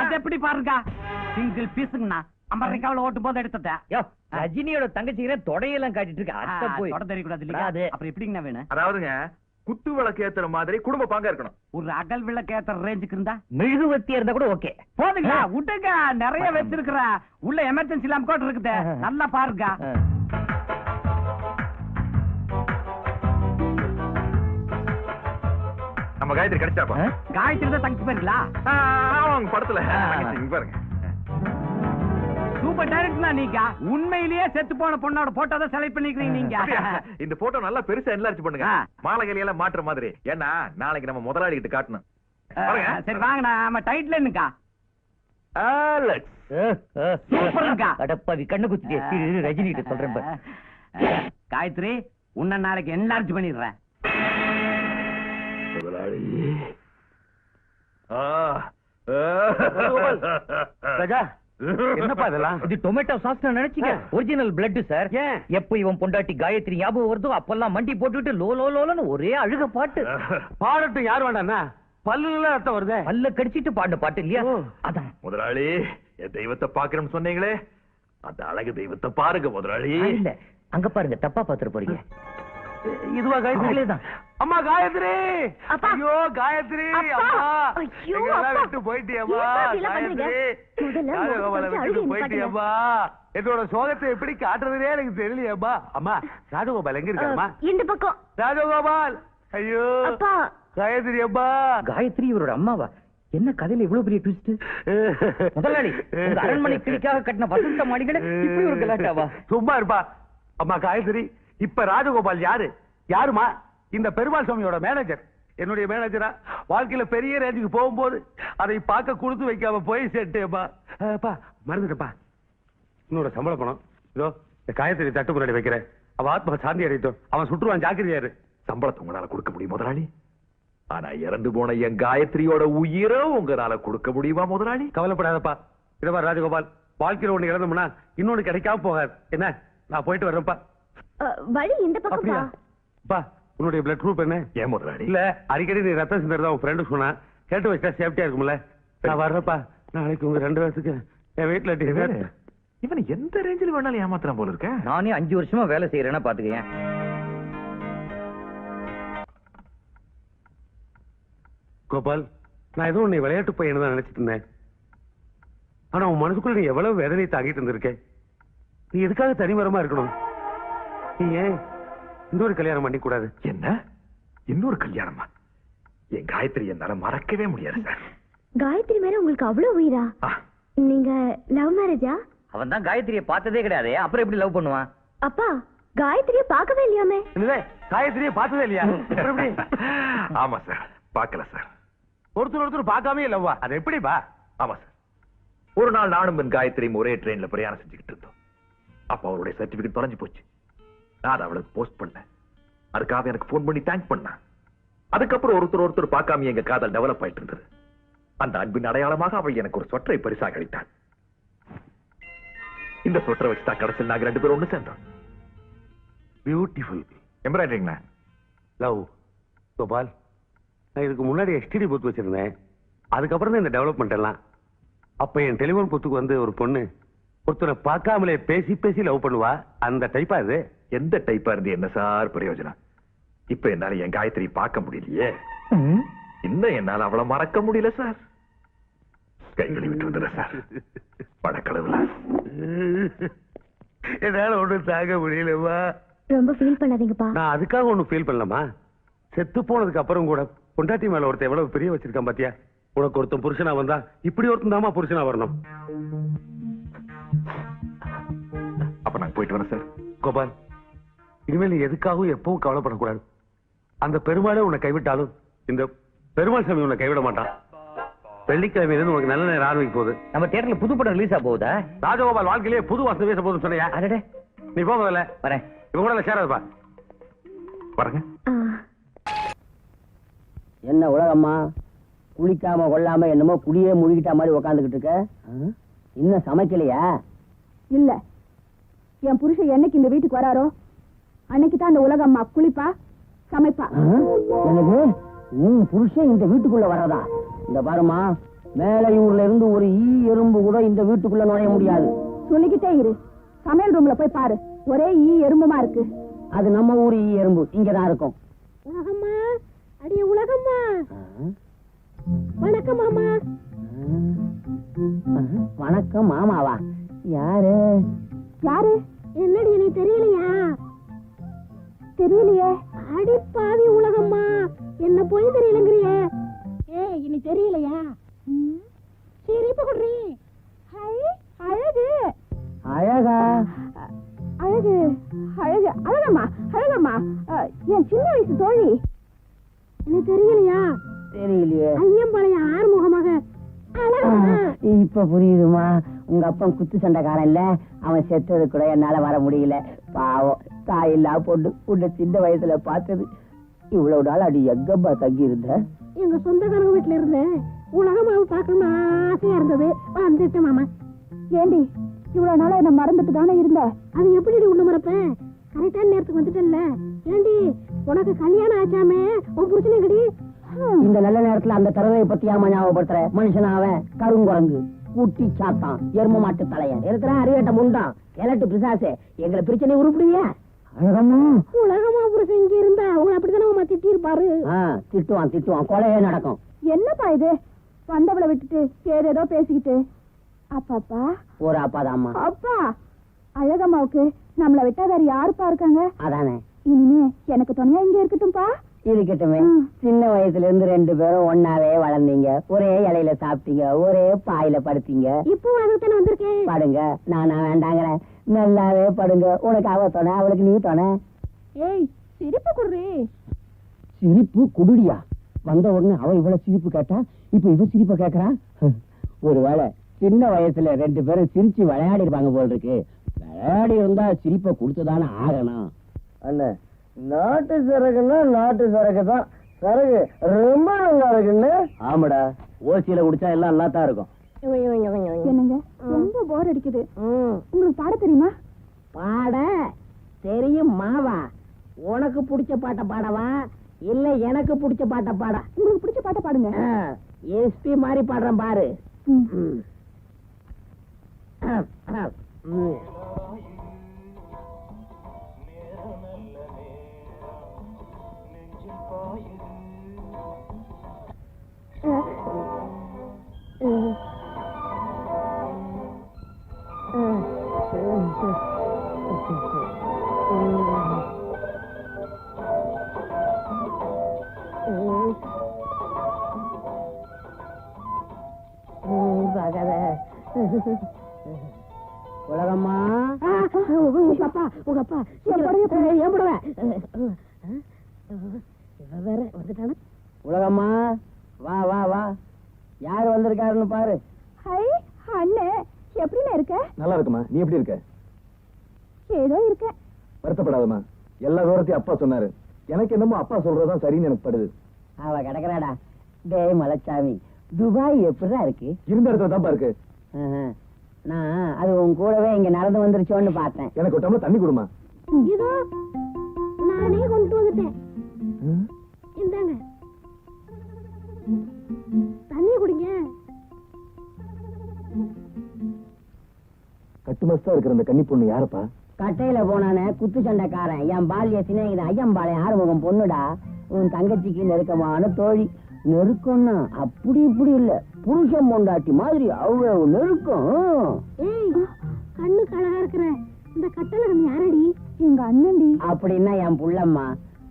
E: அது எப்படி பாருங்க? சிங்கிள் பீஸுங்கண்ணா. அமெரிக்காவில் ஓட்டும் போது எடுத்தத.
A: ரஜினியோட தங்கச்சிக்கிற தொடையெல்லாம் காட்டிட்டு இருக்க. அத்தை போய்
E: தொட தெரியக்கூடாது இல்லையா? அப்புறம் எப்படிங்கண்ணா வேணும்?
D: அதாவதுங்க குத்து விளக்கு ஏத்துற மாதிரி குடும்ப பாங்க இருக்கணும்.
E: ஒரு அகல் விளக்கு ஏத்துற ரேஞ்சுக்கு இருந்தா,
A: மெழுகுவத்தியா இருந்தா கூட ஓகே.
E: போதுங்களா? விட்டுங்க, நிறைய வச்சிருக்கிற. உள்ள எமர்ஜென்சி லாம் கூட இருக்குது. நல்லா பாருங்க.
D: நம்ம காயத்ரி கிடைச்சாப்பா.
E: காயத்ரி தான் தங்கச்சி பாருங்களா?
D: அவங்க படத்துல பாருங்க.
E: சூப்பர் டைரக்டர் நீங்க. உண்மையிலேயே செத்து போன பொண்ணோட போட்டோ தான் செலக்ட் பண்ணிக்கிறீங்க நீங்க.
D: இந்த போட்டோ நல்லா பெருசா என்லார்ஜ் பண்ணுங்க. மாலைகள் எல்லாம் மாற்ற மாதிரி. ஏன்னா நாளைக்கு நம்ம முதலாளி கிட்ட காட்டணும்.
E: சரி வாங்க, நம்ம டைட்டில் என்னக்கா? சூப்பர்ங்கா.
A: அடப்பாவி கண்ணு குத்திட்டே. ரஜினி கிட்ட சொல்றேன்.
E: காயத்ரி, உன்ன நாளைக்கு என்லார்ஜ் பண்ணிடுறேன்.
D: முதலாளி
C: ராஜா, என்னப்பா இதெல்லாம்?
A: இது டொமேட்டோ சாஸ் நினைச்சீங்க? Original blood sir. எப்ப இவன் பொண்டாட்டி காயத்ரி ஞாபகம் வருதோ அப்பெல்லாம் மண்டி போட்டுட்டு லோ லோ லோன்னு ஒரே அழுக பாட்டு.
C: பாடட்டும், யார் வேண்டாம்னா? பல்லுல ரத்தம் வருது.
A: பல்ல கடிச்சிட்டு பாடின பாட்டு இல்லையா? அதான்.
D: முதலாளி, என் தெய்வத்தை பாக்கணும்னு சொன்னீங்களே, அந்த அழகு தெய்வத்தை பாருங்க முதலாளி.
A: இல்ல, அங்க பாருங்க, தப்பா பாத்துட்டு போறீங்க.
C: இதுவா காயத்ரி? அம்மா காயத்ரி!
B: அப்பா!
C: ஐயோ காயத்ரி!
B: அப்பா!
C: அம்மா!
B: ஐயோ,
C: எங்கெல்லாம்
B: அப்பா!
C: விட்டு போயிட்டியம்மா?
B: ஏன் அப்படி எல்லாம்
C: காயத்ரி!
B: பண்றீங்க? முதல்ல
C: ராஜகோபாலை
B: கொஞ்சம்
C: விட்டுட்டு
B: அழுகை
C: போயிட்டியம்மா? என்னோட சோகத்தை எப்படி காட்டுறதுனே எனக்கு தெரியலையேம்மா. அம்மா, ராஜகோபால் எங்க இருக்காருமா?
B: இந்த பக்கம்.
C: ராஜகோபால்! ஐயோ
B: அப்பா!
C: காயத்ரி அம்மா!
A: காயத்ரி இவரோட அம்மாவா? என்ன கதையில இவ்வளவு பெரிய ட்விஸ்ட்? முதலாளி, உங்க அரண்மனை கிளிக்காக கட்டின வசந்த மாளிகை இப்படி ஒரு கலாட்டாவா?
C: சும்மா இருப்பா. அம்மா காயத்ரி, இப்ப ராஜகோபால் யாரு? யாருமா? இந்த பெருமாள் சுவாமியோட மேனேஜர். என்னுடைய மேனேஜரா வாழ்க்கையில பெரிய ரேஞ்சுக்கு போகும்போது அதை பார்க்க கொடுத்து வைக்காம போய் சேர்ட்டேப்பா. மறந்துட்டப்பா. இன்னொரு சம்பள பணம் இதோ இந்த காயத்ரி தட்டு முன்னாடி வைக்கிறேன். அவன் ஆத்மா சாந்தி அடையட்டும். அவன் சுற்றுவான், ஜாக்கிரதையாரு.
D: சம்பளத்தை உங்களால கொடுக்க முடியும் முதலாளி. ஆனா இறந்து போன என் காயத்ரியோட உயிரை உங்களால கொடுக்க முடியுமா முதலாளி?
C: கவலைப்படாதப்பா. இதவா ராஜகோபால், வாழ்க்கையில ஒண்ணு இழந்தோம்னா இன்னொன்னு கிடைக்காம போகாது. என்ன, நான் போயிட்டு வரேன்ப்பா.
B: வழி இந்த பக்கம்ப்பா.
C: பா, உன்னுடைய பிளட் குரூப் என்ன?
D: ஏன் முதலாளி?
C: இல்ல, அடிக்கடி நீ ரத்தம் சிந்தறதா உன் ஃப்ரெண்டு சொன்னா. கேட்டு வச்சா சேஃப்டியா இருக்கும்ல. நான் வர்றப்பா. நாளைக்கு உங்க 2 பேருக்கு என் வீட்டுல டின்னர்.
D: இவன் எந்த ரேஞ்சில் வேணாலும் ஏமாத்துறான் போல இருக்க.
A: நானே 5 வருஷமா வேலை செய்யறேன்னா பாத்துக்கேன்.
C: கோபால், நான் ஏதோ உன்னை விளையாட்டு பையன் தான் நினைச்சிட்டு இருந்தேன். ஆனா உன் மனசுக்குள்ள நீ எவ்வளவு வேதனை தாங்கிட்டு இருந்திருக்க. நீ எதுக்காக தனிமரமா இருக்கணும்? நீ ஏன் இன்னொரு கல்யாணம் பண்ணி கூடாது?
D: என்ன இன்னொரு கல்யாணமா? என் காயத்ரி என்னால மறக்கவே முடியாது சார்.
B: காயத்ரி மேல உங்களுக்கு அவ்வளவு உயிரா? நீங்க லவ் மேரேஜா?
A: அவன் தான் காயத்ரியை பார்த்ததே கிடையாது, அப்புறம் எப்படி லவ் பண்ணுவான்?
B: அப்பா காயத்ரியை பார்க்கவே இல்லையாமே?
C: காயத்ரியை பார்த்ததே இல்லையா? எப்படி?
D: ஆமா சார், பார்க்கல சார்.
C: ஒருத்தர் பார்க்காமே இல்லவா? அது எப்படிப்பா?
D: ஆமா சார், ஒரு நாள் நானும் என் காயத்ரியும் ஒரே ட்ரெயின்ல பிரயாணம் செஞ்சுக்கிட்டு இருந்தோம். அப்ப அவருடைய சர்டிபிகேட் தொலைஞ்சு போச்சு. நான் அவளுக்கு போஸ்ட் பண்ணேன். அதுக்காக எனக்கு போன் பண்ணி தேங்க் பண்ண. அதுக்கப்புறம் ஒருத்தர் பார்க்காம எங்க காதல் டெவலப் ஆயிட்டு இருந்தது. அந்த அன்பின் அடையாளமாக அவள் எனக்கு ஒரு சொட்டரை பரிசாக அளித்தாள். இந்த சொட்டரை வச்சு தான் கடைசியில் நாங்க 2 பேரும் ஒண்ணு சேர்ந்தோம்.
C: பியூட்டிஃபுல்
D: எம்ப்ராய்டரிங்களா?
C: லவ். கோபால், நான் இதுக்கு முன்னாடி எஸ்டிடி பூத் வச்சிருந்தேன். அதுக்கப்புறம் தான் இந்த டெவலப்மெண்ட் எல்லாம். அப்ப என் டெலிபோன் பூத்துக்கு வந்து ஒரு பொண்ணு ஒருத்தரை பார்க்காமலே பேசி பேசி லவ் பண்ணுவா. அந்த டைப்பா இது?
D: எந்த டைப்பா இருந்து என்ன சார் பிரயோஜனம்? இப்ப என்னால என் காயத்ரி பார்க்க முடியலையே. இன்னும் என்னால அவளை மறக்க முடியல சார். கை கழுவிட்டு வந்துடுறேன் சார். படக்கடவுல
C: என்னால ஒண்ணும் தாங்க முடியலமா.
B: ரொம்ப ஃபீல் பண்ணாதீங்கப்பா.
C: நான் அதுக்காக ஒண்ணும் ஃபீல் பண்ணலமா. செத்து போனதுக்கு அப்புறம் கூட பொண்டாட்டி மேல ஒருத்தன் எவ்வளவு பெரிய வச்சிருக்கான் பாத்தியா? உனக்கு ஒருத்தன் புருஷனா வந்தா இப்படி ஒருத்தன் தாமா புருஷனா வரணும்.
D: அப்ப நான் போயிட்டு வரேன் சார்.
C: கோபால், இனிமேல் நீ எதுக்காகவும் எப்பவும் கவலைப்படக்கூடாது. அந்த பெருமாளே உன்னை கைவிட்டாலும் இந்த பெருமாள் சாமி உன்னை கைவிட மாட்டான். வெள்ளிக்கிழமையிலிருந்து உனக்கு நல்ல நேரம் ஆரம்பிக்க போகுது.
A: நம்ம தியேட்டர்ல புது படம் ரிலீஸ் ஆக போகுதா?
C: ராஜகோபால் வாழ்க்கையிலே புது வாசம் வீச போதுன்னு சொன்னையா?
A: அடடே,
C: நீ போகல
A: வரேன்.
C: இவங்க கூட சேராதுப்பா.
D: வரங்க.
E: என்ன உலகம்மா, குளிக்காம கொள்ளாம என்னமோ குடியே முழுகிட்ட மாதிரி உக்காந்துக்கிட்டு இருக்க. இன்னும் சமைக்கலையா?
B: இல்ல, என் புருஷன் என்னைக்கு இந்த வீட்டுக்கு வராரோ அன்னைக்கு தான் இந்த உலகம்மா குளிப்பா சமைப்பா.
E: எனக்கு உன் புருஷன் இந்த வீட்டுக்குள்ள வர்றதா? இந்த பாருமா, மேலையூர்ல இருந்து ஒரு எறும்பு கூட இந்த வீட்டுக்குள்ள நுழைய முடியாது.
B: சொல்லிக்கிட்டே இரு, சமையல் ரூம்ல போய் பாரு, ஒரே எறும்புமா இருக்கு.
E: அது நம்ம ஊர் எறும்பு இங்கதான் இருக்கும்.
B: உலகம்மா, அடியே உலகம்மா. வணக்கம் மாமா.
E: வணக்கம் மாமாவா? யாரு
B: யாரு? என்னடி நீ தெரியலையா? தெரியலையே. அடி பாவி உலகம்மா, என்ன போய் தெரியலங்கறியே. ஏய், இனி தெரியலையா? சரி இப்ப குடுறீ. ஹை, அழகு
E: அழகா?
B: அழகு அழகு அழகம்மா அழகம்மா, என் சின்ன வயசு தோழி. என்ன தெரியலையா?
E: தெரியலையே.
B: ஐயம்பாளைய ஆறுமுகமாக அழகம்மா.
E: இப்ப புரியுதுமா. உங்க அப்பன் குத்து சண்டைக்காரன் இல்ல, அவன் செத்தது கூட என்னால வர முடியல. பாவம், தாயில்லா பொண்ணு உன்னை சின்ன வயசுல பார்த்தது. இவ்வளவு நாள் அடி எங்கப்பா தங்கி இருந்த?
B: எங்க சொந்தக்காரங்க வீட்டுல இருந்தேன். உலகமாவை பார்க்கணும்னு ஆசையா இருந்தது, வந்துட்டு மாமா. ஏண்டி இவ்வளவு நாளா என்ன மறந்துட்டு தானே இருந்த? அது எப்படி உள்ள மறப்பேன்? கரெக்டான நேரத்துக்கு வந்துட்டேன்ல. ஏண்டி உனக்கு கல்யாணம் ஆச்சாமே, உன் புருஷனே கடி.
E: இந்த நல்ல நேரத்துல அந்த தரவை பத்தி ஆமா ஞாபகப்படுத்துற? மனுஷன் அவன் கருங்குரங்கு, குட்டி சாத்தான், எரும மாட்டு தலையன் இருக்கிற அறியட்ட முண்டான், கிழட்டு பிசாசே, எங்களை பிரச்சனை உருப்பிடுவியா? அழகம்மா,
B: உலகமா புருஷன் இங்க இருந்தா அவங்க அப்படித்தானே திட்டி இருப்பாரு.
E: திட்டுவான் திட்டுவான், கொலையே நடக்கும்.
B: என்னப்பா இது, வந்தவளை விட்டுட்டு ஏதேதோ பேசிக்கிட்டு. அப்பாப்பா,
E: ஒரு அப்பாதாம்மா.
B: அப்பா, அழகம்மாவுக்கு நம்மளை விட்டா வேற யாருப்பா இருக்காங்க?
E: அதானே.
B: இனிமே எனக்கு துணையா இங்க இருக்கட்டும்பா.
E: இருக்கட்டுமே. சின்ன வயசுல இருந்து 2 பேரும் ஒன்னாவே வளர்ந்தீங்க, ஒரே இலையில சாப்பிட்டீங்க, ஒரே பாயில படுத்தீங்க.
B: இப்போ அதுதானே வந்திருக்கேன்.
E: படுங்க, நானா வேண்டாங்கிறேன். நல்லாவே படுங்க. உனக்கு அவ துணை, அவளுக்கு நீ துணை.
B: ஏய், சிரிப்பு குடுறே.
E: சிரிப்பு குடுடியா? வந்த உடனே அவ இவ்வளவு சிரிப்பு கேட்டா, இப்ப இவ சிரிப்ப கேக்குறா. ஒருவேளை சின்ன வயசுல 2 பேரும் சிரிச்சு விளையாடி இருப்பாங்க போல் இருக்கு. விளையாடி இருந்தா சிரிப்பை கொடுத்துதானே ஆகணும். அண்ணே, நாட்டு சரக்குன்னா நாட்டு சரக்கு தான். சரக்கு ரொம்ப நல்லா இருக்குன்னு. ஆமாடா, ஓசியில குடிச்சா எல்லாம் நல்லா தான் இருக்கும்.
B: என்னங்க, ரொம்ப போர் அடிக்குது. உங்களுக்கு பாட தெரியுமா?
E: பாட தெரியும் மாவா. உனக்கு பிடிச்ச பாட்ட பாடவா இல்ல எனக்கு பிடிச்ச பாட்ட பாட?
B: உங்களுக்கு பிடிச்ச பாட்ட பாடுங்க.
E: எஸ்பி மாதிரி பாடுறேன் பாரு.
B: உலகம்மா உங்க அப்பா ஏன் வேற வந்துட்டான. உலகம்மா வா வா வா, யாரு வந்திருக்காருன்னு பாரு.
G: ஹை அண்ணே, எப்படிண்ணே இருக்க?
D: நல்லா இருக்குமா, நீ எப்படி இருக்க?
G: ஏதோ இருக்க.
D: வருத்தப்படாதம்மா, எல்லா விவரத்தையும் அப்பா சொன்னாரு. எனக்கு என்னமோ அப்பா சொல்றதுதான் சரின்னு எனக்கு படுது.
B: அவ கிடக்குறாடா. டேய் மலைச்சாமி, துபாய் எப்படிதான் இருக்கு?
D: இருந்த இடத்துல தான்ப்பா இருக்கு.
B: நான் அது உன் கூடவே இங்க நடந்து வந்துருச்சோன்னு பார்த்தேன்.
D: எனக்கு ஒரு டம்ளர் தண்ணி கொடுமா.
G: இதோ நானே கொண்டு வந்துட்டேன். இந்தாங்க தண்ணி குடிங்க.
D: கட்டுமஸ்தா இருக்கிற அந்த கன்னி பொண்ணு யாருப்பா?
B: கட்டையில போனானே குத்து சண்டைக்காரன், என் பாலிய சிநேகித ஐயம்பாளையம் ஆறுமுகம் பொண்ணுடா. உன் தங்கச்சிக்கு நெருக்கமான தோழி. நெருக்கம்னா அப்படி இப்படி இல்ல, புருஷன் பொண்டாட்டி மாதிரி அவ்வளவு நெருக்கம்.
G: ஏய், கண்ணுக்கு அழகா இருக்கிற இந்த கட்டழகன் யாரடி? எங்க அண்ணன்டி.
B: அப்படின்னா என் புள்ளம்மா.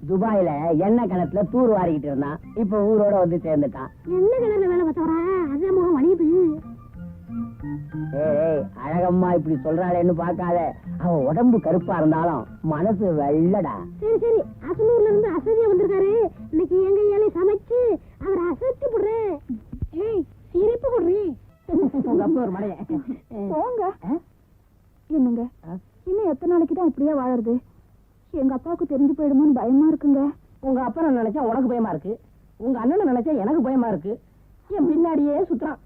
B: துபாயில எண்ணெய் கிணத்துல தூர் வாரிக்கிட்டு இருந்தான், இப்ப ஊரோட வந்து சேர்ந்துட்டான்.
G: என்ன கிணறுல வேலை பார்த்தவரா? அதே முகம் வலியுது.
B: ஏய் அழகம்மா இப்படி சொல்றாளேன்னு பாக்காத, அவன் உடம்பு கருப்பா இருந்தாலும் மனசு வெள்ளடா.
G: சரி சரி, அசனூர்ல இருந்து அசதியா வந்திருக்காரு. இன்னைக்கு எங்க ஏழை சமைச்சு அவரை அசைச்சு போடுறேன். ஏய் சிரிப்பு போடுறேன்.
B: உங்க அப்பா ஒரு மடைய
G: போங்க. என்னங்க இன்னும் எத்தனை நாளைக்கு தான் இப்படியே வாழறது? எங்க அப்பாவுக்கு தெரிஞ்சு போயிடுமோன்னு பயமா இருக்குங்க.
B: உங்க அப்பா நினைச்சா உனக்கு பயமா இருக்கு, உங்க அண்ணனை நினைச்சா எனக்கு பயமா இருக்கு. என் பின்னாடியே சுத்துறான்.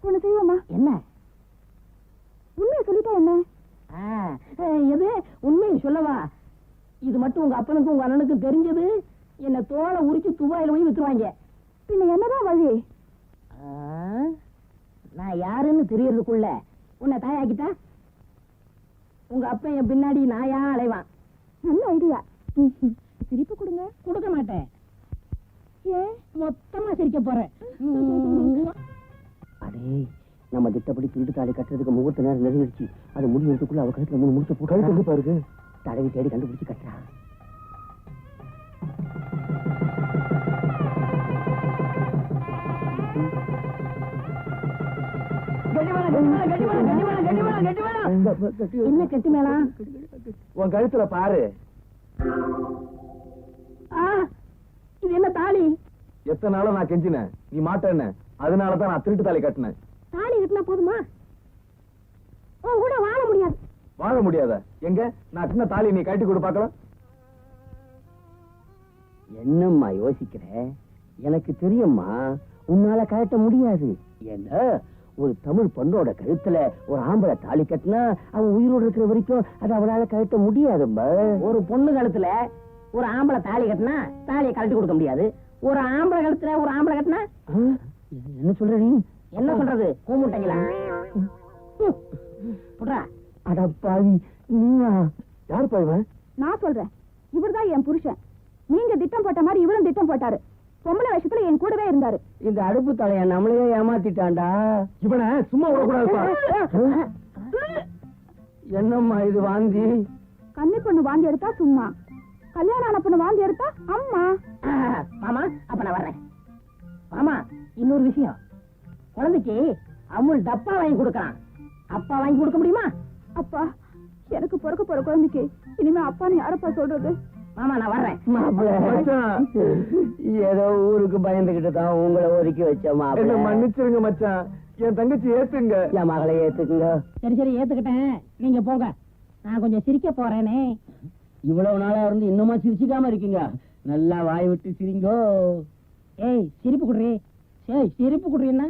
G: ஒண்ணு செய்வோமா?
B: என்ன?
G: உண்மையை சொல்லிட்டா என்ன?
B: எது உண்மையை சொல்லவா? இது மட்டும் உங்க அப்பனுக்கும் உங்க அண்ணனுக்கும் தெரிஞ்சது, என்ன தோலை உரிச்சு துபாயில போய் வித்துருவாங்க.
G: பின்ன என்னதான் வழி?
B: நான் யாருன்னு தெரியறதுக்குள்ள உன்னை தாயாக்கிட்டா உங்க அப்பா என் பின்னாடி நாயா அலைவான்.
G: நல்ல ஐடியா. சிரிப்பு கொடுங்க.
B: கொடுக்க மாட்டேன்.
G: ஏன்?
B: மொத்தமா சிரிக்க போறேன். அடே, நம்ம திட்டப்படி திருட்டு தாலி கட்டுறதுக்கு முகூர்த்த நேரம் நெருங்கிடுச்சு. அது முடிவுறதுக்குள்ள அவ கழுத்துல 3 முடிச்ச போட்டு பாருங்க. தடவி தேடி கண்டுபிடிச்சு கட்டுறா. என்ன கட்டி மேளா?
D: உன் கழுத்துல பாரு.
B: இது என்ன தாலி?
D: எத்தனை நாளா நான் கெஞ்சினேன், நீ மாட்டேன்னு. அதனாலதான் நான் திருட்டு தாலி கட்டினேன்.
G: தாலி கட்டினா போதுமா? உன் கூட வாழ முடியாது.
D: வாழ முடியாத? எங்க நான் சின்ன தாலி நீ கட்டி கொடு பாக்கலாம்.
B: என்னம்மா யோசிக்கிற? எனக்கு தெரியும்மா, உன்னால கழட்ட முடியாது. ஏன்னா ஒரு தமிழ் பொண்ணோட கழுத்துல ஒரு ஆம்பளை தாலி கட்டினா அவன் உயிரோடு இருக்கிற வரைக்கும் அது அவளால கழட்ட முடியாதும்மா. ஒரு பொண்ணு கழுத்துல ஒரு ஆம்பளை தாலி கட்டினா தாலியை கழட்டி கொடுக்க முடியாது. ஒரு ஆம்பளை கழுத்துல ஒரு ஆம்பளை கட்டினா என்ன சொல்ற நீ? என்ன சொல்றது? கூமுட்டைங்களா? அடப்பாவி, நீயா?
D: யார் பாய்வன்?
G: நான் சொல்றேன், இவர்தான் என் புருஷன். நீங்க திட்டம் போட்ட மாதிரி இவரும் திட்டம் போட்டாரு. பொம்பளை விஷயத்துல என் கூடவே இருந்தாரு.
B: இந்த அடுப்பு தலைய நம்மளையே ஏமாத்திட்டான்டா.
D: இவனை சும்மா விடக்கூடாதுப்பா.
B: என்னம்மா இது வாந்தி?
G: கன்னி பொண்ணு வாந்தி எடுத்தா சும்மா, கல்யாணம் ஆன பொண்ணு வாந்தி எடுத்தா அம்மா.
B: மாமா, அப்ப நான் வர்றேன். மாமா, இன்னொரு விஷயம். குழந்தைக்கு அமுல் டப்பா வாங்கி கொடுக்கறான். அப்பா வாங்கி கொடுக்க முடியுமா?
G: அப்பா, எனக்கு பிறக்க போற குழந்தைக்கு இனிமே அப்பான்னு யாரப்பா சொல்றது?
B: மாமா, நான் வர்றேன். ஏதோ ஊருக்கு பயந்துகிட்டு தான் உங்களை ஒதுக்கி வச்ச மாப்பிள்ளை.
D: மன்னிச்சிருங்க மச்சான், என் தங்கச்சி ஏத்துங்க.
B: என் மகளை ஏத்துக்குங்க. சரி சரி, ஏத்துக்கிட்டேன். நீங்க போங்க, நான் கொஞ்சம் சிரிக்க போறேனே. இவ்வளவு நாளா இருந்து இன்னுமா சிரிச்சுக்காம இருக்கீங்க? நல்லா வாய் விட்டு சிரிங்கோ. ஏய், சிரிப்பு குடுறி. ஏய், சிரிப்பு குடுறீன்னா